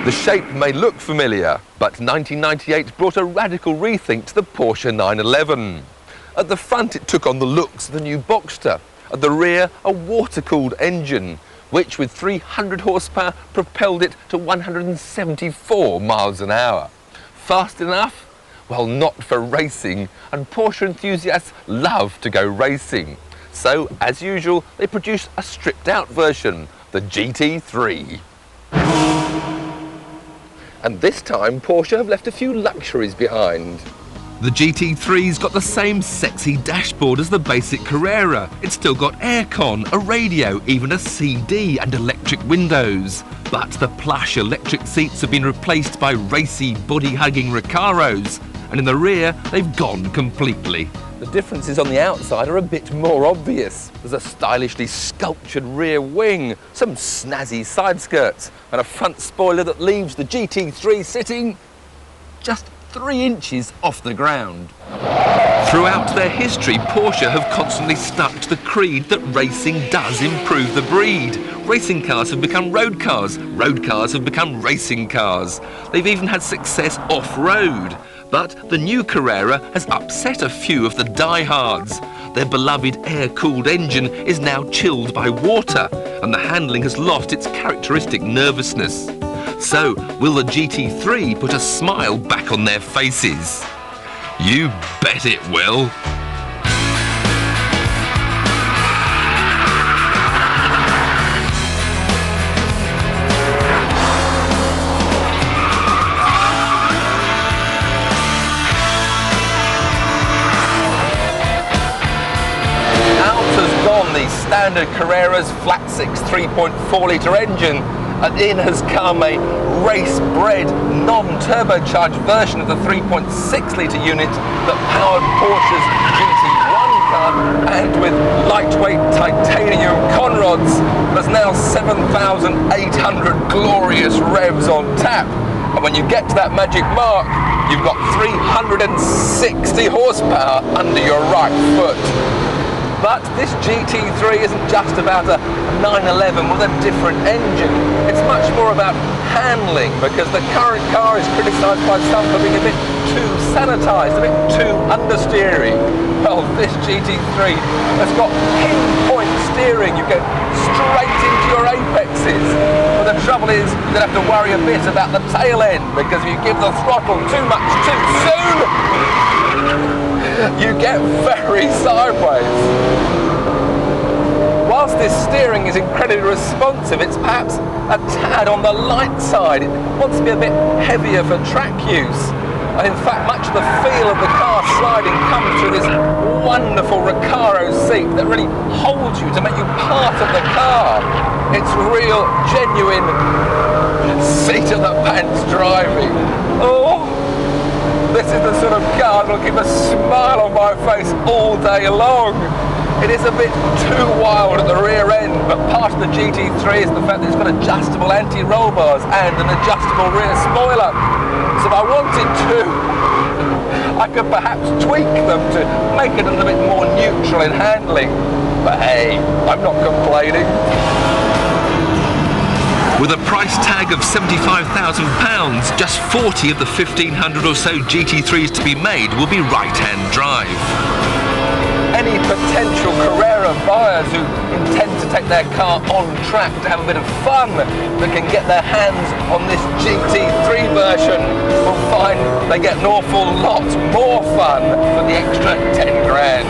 The shape may look familiar, but 1998 brought a radical rethink to the Porsche 911. At the front it took on the looks of the new Boxster. At the rear, a water-cooled engine, which with 300 horsepower propelled it to 174 miles an hour. Fast enough? Well, not for racing, and Porsche enthusiasts love to go racing. So, as usual, they produced a stripped-out version, the GT3. And this time, Porsche have left a few luxuries behind. The GT3's got the same sexy dashboard as the basic Carrera. It's still got aircon, a radio, even a CD and electric windows. But the plush electric seats have been replaced by racy, body-hugging Recaros. And in the rear, they've gone completely. The differences on the outside are a bit more obvious. There's a stylishly sculptured rear wing, some snazzy side skirts, and a front spoiler that leaves the GT3 sitting just 3 inches off the ground. Throughout their history, Porsche have constantly stuck to the creed that racing does improve the breed. Racing cars have become road cars have become racing cars. They've even had success off-road. But the new Carrera has upset a few of the diehards. Their beloved air-cooled engine is now chilled by water, and the handling has lost its characteristic nervousness. So, will the GT3 put a smile back on their faces? You bet it will. The standard Carrera's flat 6 3.4 litre engine, and in has come a race-bred, non-turbocharged version of the 3.6 litre unit that powered Porsche's GT1 car, and with lightweight titanium conrods, there's now 7,800 glorious revs on tap. And when you get to that magic mark, you've got 360 horsepower under your right foot. But this GT3 isn't just about a 911 with a different engine. It's much more about handling, because the current car is criticised by some for being a bit too sanitised, a bit too understeery. Well, this GT3 has got pinpoint steering. You go straight into your apexes. But the trouble is, you're going to have to worry a bit about the tail end, because if you give the throttle too much too soon, you get very sideways. Whilst this steering is incredibly responsive, it's perhaps a tad on the light side. It wants to be a bit heavier for track use. And in fact, much of the feel of the car sliding comes through this wonderful Recaro seat that really holds you to make you part of the car. It's real, genuine seat of the pants driving. Oh! This is the sort of car that'll keep a smile on my face all day long. It is a bit too wild at the rear end, but part of the GT3 is the fact that it's got adjustable anti-roll bars and an adjustable rear spoiler. So if I wanted to, I could perhaps tweak them to make it a little bit more neutral in handling. But hey, I'm not complaining. With a price tag of £75,000, just 40 of the 1,500 or so GT3s to be made will be right-hand drive. Any potential Carrera buyers who intend to take their car on track to have a bit of fun that can get their hands on this GT3 version will find they get an awful lot more fun for the extra 10 grand.